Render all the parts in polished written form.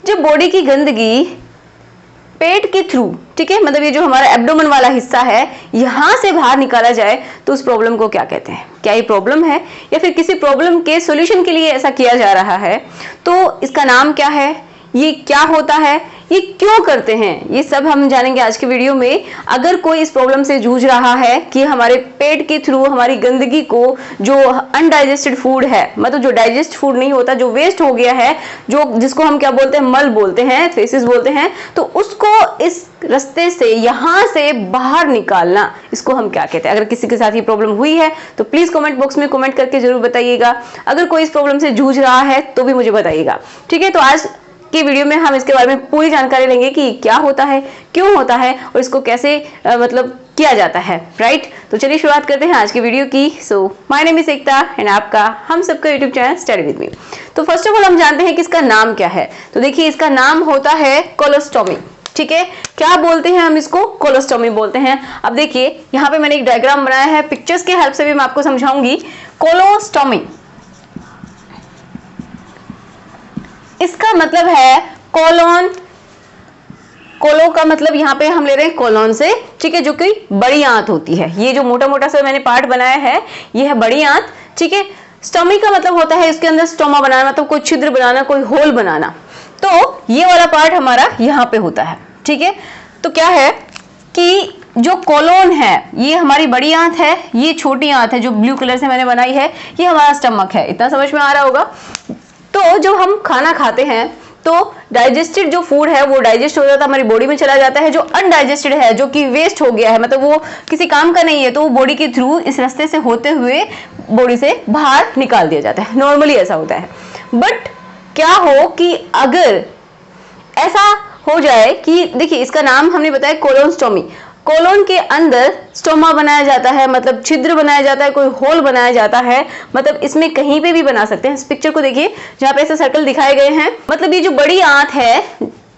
जब बॉडी की गंदगी पेट के थ्रू, ठीक है, मतलब ये जो हमारा एब्डोमेन वाला हिस्सा है, यहां से बाहर निकाला जाए तो उस प्रॉब्लम को क्या कहते हैं? क्या ये प्रॉब्लम है या फिर किसी प्रॉब्लम के सॉल्यूशन के लिए ऐसा किया जा रहा है? तो इसका नाम क्या है, ये क्या होता है, ये क्यों करते हैं, ये सब हम जानेंगे आज के वीडियो में। अगर कोई इस प्रॉब्लम से जूझ रहा है कि हमारे पेट के थ्रू हमारी गंदगी को, जो अनडाइजेस्टेड फूड है, मतलब जो डाइजेस्ट फूड नहीं होता, जो वेस्ट हो गया है, जो जिसको हम क्या बोलते हैं, मल बोलते हैं, फेसिस बोलते हैं, तो उसको इस रास्ते से, यहां से बाहर निकालना, इसको हम क्या कहते हैं? अगर किसी के साथ ये प्रॉब्लम हुई है तो प्लीज कमेंट बॉक्स में कमेंट करके जरूर बताइएगा। अगर कोई इस प्रॉब्लम से जूझ रहा है तो भी मुझे बताइएगा, ठीक है। तो आज की वीडियो में हम इसके बारे में पूरी जानकारी लेंगे कि क्या होता है, क्यों होता है और इसको कैसे मतलब किया जाता है, राइट। तो चलिए शुरुआत करते हैं आज की वीडियो की। So my name is Ekta and आपका हम सबका YouTube channel study with me. तो फर्स्ट ऑफ ऑल हम जानते हैं कि इसका नाम क्या है। तो देखिए, इसका नाम होता है कोलोस्टोमी, ठीक है। क्या बोलते हैं हम इसको? कोलोस्टोमी बोलते हैं। अब देखिए, यहाँ पे मैंने एक डायग्राम बनाया है, पिक्चर्स के हेल्प से भी मैं आपको समझाऊंगी। कोलोस्टोमी, इसका मतलब है कोलोन, कोलो का मतलब यहाँ पे हम ले रहे हैं कोलोन से, ठीक है, जो कि बड़ी आंत होती है। ये जो मोटा मोटा सा मैंने पार्ट बनाया है, ये है बड़ी आंत, ठीक है। स्टोमी का मतलब होता है इसके अंदर स्टोमा बनाना, मतलब कोई छिद्र बनाना, कोई होल बनाना। तो ये वाला पार्ट हमारा यहाँ पे होता है, ठीक है। तो क्या है कि जो कोलोन है, ये हमारी बड़ी आंत है, ये छोटी आंत है जो ब्लू कलर से मैंने बनाई है, ये हमारा स्टमक है। इतना समझ में आ रहा होगा। तो जब हम खाना खाते हैं तो डाइजेस्टेड जो फूड है वो डाइजेस्ट हो जाता है, हमारी बॉडी में चला जाता है। जो अनडाइजेस्टेड है, जो कि वेस्ट हो गया है, मतलब वो किसी काम का नहीं है, तो वो बॉडी के थ्रू इस रास्ते से होते हुए बॉडी से बाहर निकाल दिया जाता है। नॉर्मली ऐसा होता है। बट क्या हो कि अगर ऐसा हो जाए कि, देखिए इसका नाम हमने बताया कोलोनस्टोमी, कोलोन के अंदर स्टोमा बनाया जाता है, मतलब छिद्र बनाया जाता है, कोई होल बनाया जाता है, मतलब इसमें कहीं पे भी बना सकते हैं। इस पिक्चर को देखिए, जहां पे ऐसे सर्कल दिखाए गए हैं, मतलब ये जो बड़ी आंत है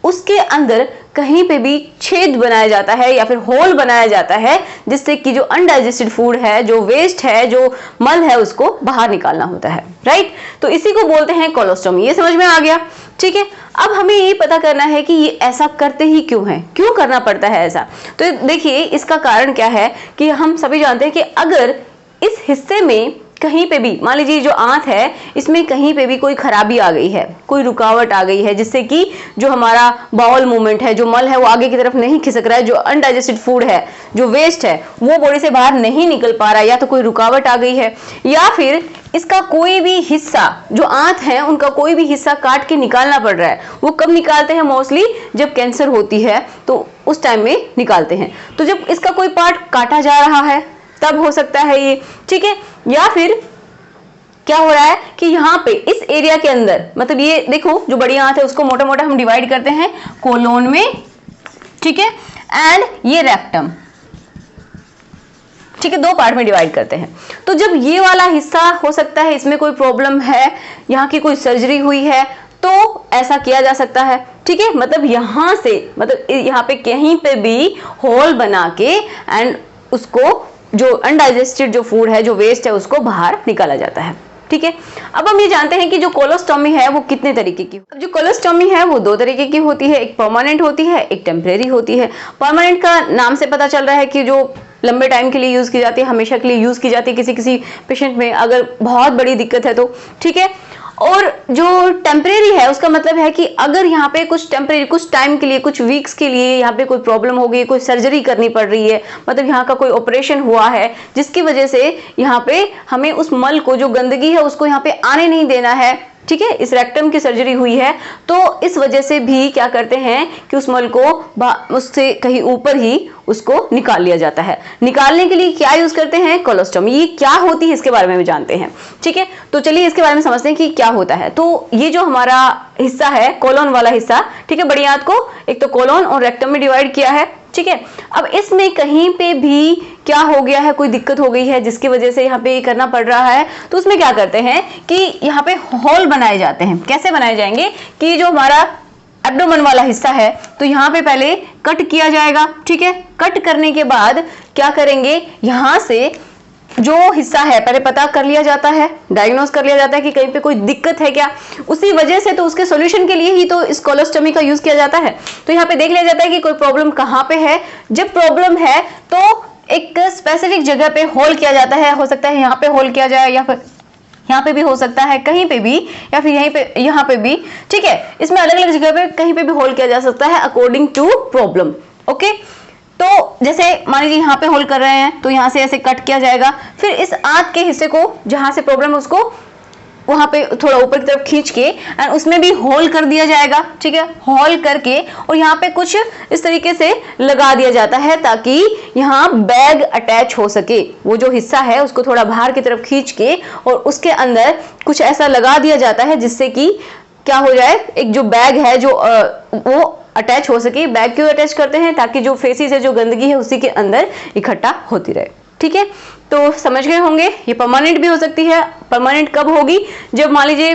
उसके अंदर कहीं पे भी छेद बनाया जाता है या फिर होल बनाया जाता है, जिससे कि जो अनडाइजेस्टेड फूड है, जो वेस्ट है, जो मल है, उसको बाहर निकालना होता है, राइट। तो इसी को बोलते हैं कोलोस्टोमी। ये समझ में आ गया, ठीक है। अब हमें ये पता करना है कि ये ऐसा करते ही क्यों है, क्यों करना पड़ता है ऐसा। तो देखिए, इसका कारण क्या है कि हम सभी जानते हैं कि अगर इस हिस्से में कहीं पे भी, मान लीजिए जो आंत है, इसमें कहीं पे भी कोई खराबी आ गई है, कोई रुकावट आ गई है, जिससे कि जो हमारा बाउल मूवमेंट है, जो मल है, वो आगे की तरफ नहीं खिसक रहा है, जो अनडाइजेस्टेड फूड है, जो वेस्ट है, वो बॉडी से बाहर नहीं निकल पा रहा है, या तो कोई रुकावट आ गई है, या फिर इसका कोई भी हिस्सा, जो आंत है उनका कोई भी हिस्सा काट के निकालना पड़ रहा है। वो कब निकालते हैं? मोस्टली जब कैंसर होती है तो उस टाइम में निकालते हैं। तो जब इसका कोई पार्ट काटा जा रहा है तब हो सकता है ये, ठीक है। या फिर क्या हो रहा है कि यहाँ पे इस एरिया के अंदर, मतलब ये देखो जो बड़ी आंत है उसको मोटा मोटा हम डिवाइड करते हैं कोलोन में, ठीक है, एंड ये रेक्टम, ठीक है, दो पार्ट में डिवाइड करते हैं। तो जब ये वाला हिस्सा हो सकता है इसमें कोई प्रॉब्लम है, यहाँ की कोई सर्जरी हुई है, तो ऐसा किया जा सकता है, ठीक है। मतलब यहां से, मतलब यहाँ पे कहीं पे भी होल बना के एंड उसको, जो अनडाइजेस्टेड जो फूड है, जो वेस्ट है, उसको बाहर निकाला जाता है, ठीक है। अब हम ये जानते हैं कि जो कोलोस्टोमी है वो कितने तरीके की। अब जो कोलोस्टोमी है वो दो तरीके की होती है, एक परमानेंट होती है, एक टेम्परेरी होती है। परमानेंट का नाम से पता चल रहा है कि जो लंबे टाइम के लिए यूज की जाती है, हमेशा के लिए यूज की जाती है, किसी किसी पेशेंट में अगर बहुत बड़ी दिक्कत है तो, ठीक है। और जो टेम्परेरी है उसका मतलब है कि अगर यहाँ पे कुछ टेम्परेरी, कुछ टाइम के लिए, कुछ वीक्स के लिए यहाँ पे कोई प्रॉब्लम हो गई, कोई सर्जरी करनी पड़ रही है, मतलब यहाँ का कोई ऑपरेशन हुआ है जिसकी वजह से यहाँ पे हमें उस मल को, जो गंदगी है, उसको यहाँ पे आने नहीं देना है, ठीक है, इस रेक्टम की सर्जरी हुई है, तो इस वजह से भी क्या करते हैं कि उस मल को उससे कहीं ऊपर ही उसको निकाल लिया जाता है। निकालने के लिए क्या यूज करते हैं? कोलोस्टोमी। ये क्या होती है इसके बारे में भी जानते हैं, ठीक है। तो चलिए इसके बारे में समझते हैं कि क्या होता है। तो ये जो हमारा हिस्सा है, कोलोन वाला हिस्सा, ठीक है, बड़ी आंत को एक तो कोलोन और रेक्टम में डिवाइड किया है, ठीक है। अब इसमें कहीं पे भी क्या हो गया है, कोई दिक्कत हो गई है जिसकी वजह से यहाँ पे ये करना पड़ रहा है, तो उसमें क्या करते हैं कि यहाँ पे होल बनाए जाते हैं। कैसे बनाए जाएंगे कि जो हमारा एब्डोमेन वाला हिस्सा है, तो यहाँ पे पहले कट किया जाएगा, ठीक है। कट करने के बाद क्या करेंगे, यहाँ से जो हिस्सा है पहले पता कर लिया जाता है, डायग्नोस कर लिया जाता है कि कहीं पे कोई दिक्कत है क्या, उसी वजह से तो उसके सॉल्यूशन के लिए ही तो इस कोलोस्टमी का यूज किया जाता है। तो यहाँ पे देख लिया जाता है कि कोई प्रॉब्लम कहाँ पे है। जब प्रॉब्लम है तो एक स्पेसिफिक जगह पे होल किया जाता है, हो सकता है यहाँ पे होल किया जाए या फिर यहाँ पे भी हो सकता है, कहीं पे भी, या फिर यहीं पे, यहाँ पे भी, ठीक है। इसमें अलग अलग जगह पे कहीं पे भी होल किया जा सकता है अकॉर्डिंग टू प्रॉब्लम। ओके, तो जैसे मान लीजिए यहाँ पे होल कर रहे हैं तो यहाँ से ऐसे कट किया जाएगा, फिर इस आंत के हिस्से को जहां से प्रॉब्लम है उसको वहां पे थोड़ा ऊपर की तरफ खींच के एंड उसमें भी होल कर दिया जाएगा, ठीक है। होल करके और यहाँ पे कुछ इस तरीके से लगा दिया जाता है ताकि यहाँ बैग अटैच हो सके। वो जो हिस्सा है उसको थोड़ा बाहर की तरफ खींच के और उसके अंदर कुछ ऐसा लगा दिया जाता है जिससे कि क्या हो जाए, एक जो बैग है जो वो अटैच हो सके। बैग क्यों अटैच करते हैं, ताकि जो फेसिस है, जो गंदगी है उसी के अंदर इकट्ठा होती रहे, ठीक है। तो समझ गए होंगे, ये परमानेंट भी हो सकती है। परमानेंट कब होगी, जब मान लीजिए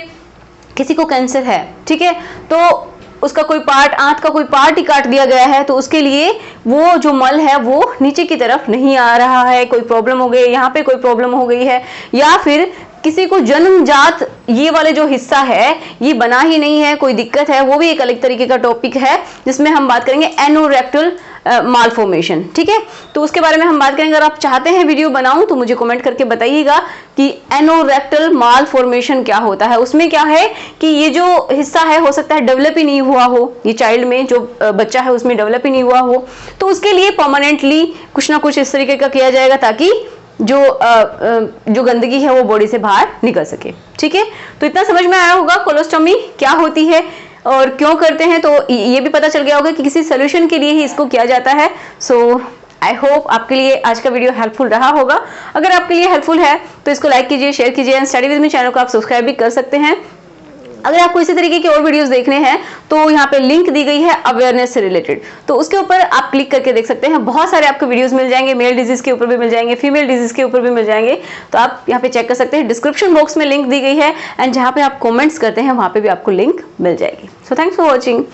किसी को कैंसर है, ठीक है, तो उसका कोई पार्ट, आंत का कोई पार्ट ही काट दिया गया है, तो उसके लिए वो जो मल है वो नीचे की तरफ नहीं आ रहा है, कोई प्रॉब्लम हो गई, यहाँ पे कोई प्रॉब्लम हो गई है, या फिर किसी को जन्मजात ये वाले जो हिस्सा है ये बना ही नहीं है, कोई दिक्कत है, वो भी एक अलग तरीके का टॉपिक है जिसमें हम बात करेंगे एनोरेक्टल मालफॉर्मेशन, ठीक है। तो उसके बारे में हम बात करेंगे। अगर आप चाहते हैं वीडियो बनाऊं तो मुझे कमेंट करके बताइएगा कि एनोरेक्टल मालफॉर्मेशन क्या होता है। उसमें क्या है कि ये जो हिस्सा है हो सकता है डेवलप ही नहीं हुआ हो, ये चाइल्ड में जो बच्चा है उसमें डेवलप ही नहीं हुआ हो, तो उसके लिए परमानेंटली कुछ ना कुछ इस तरीके का किया जाएगा ताकि जो गंदगी है वो बॉडी से बाहर निकल सके, ठीक है। तो इतना समझ में आया होगा कोलोस्टोमी क्या होती है और क्यों करते हैं, तो ये भी पता चल गया होगा कि किसी सोल्यूशन के लिए ही इसको किया जाता है। सो आई होप आपके लिए आज का वीडियो हेल्पफुल रहा होगा। अगर आपके लिए हेल्पफुल है तो इसको लाइक कीजिए, शेयर कीजिए and study with me channel को आप सब्सक्राइब भी कर सकते हैं। अगर आपको इसी तरीके के और वीडियोस देखने हैं तो यहाँ पे लिंक दी गई है अवेयरनेस से रिलेटेड, तो उसके ऊपर आप क्लिक करके देख सकते हैं। बहुत सारे आपको वीडियोस मिल जाएंगे, मेल डिजीज के ऊपर भी मिल जाएंगे, फीमेल डिजीज के ऊपर भी मिल जाएंगे, तो आप यहाँ पे चेक कर सकते हैं। डिस्क्रिप्शन बॉक्स में लिंक दी गई है एंड जहाँ पे आप कॉमेंट्स करते हैं वहाँ पे भी आपको लिंक मिल जाएगी। So thanks for watching.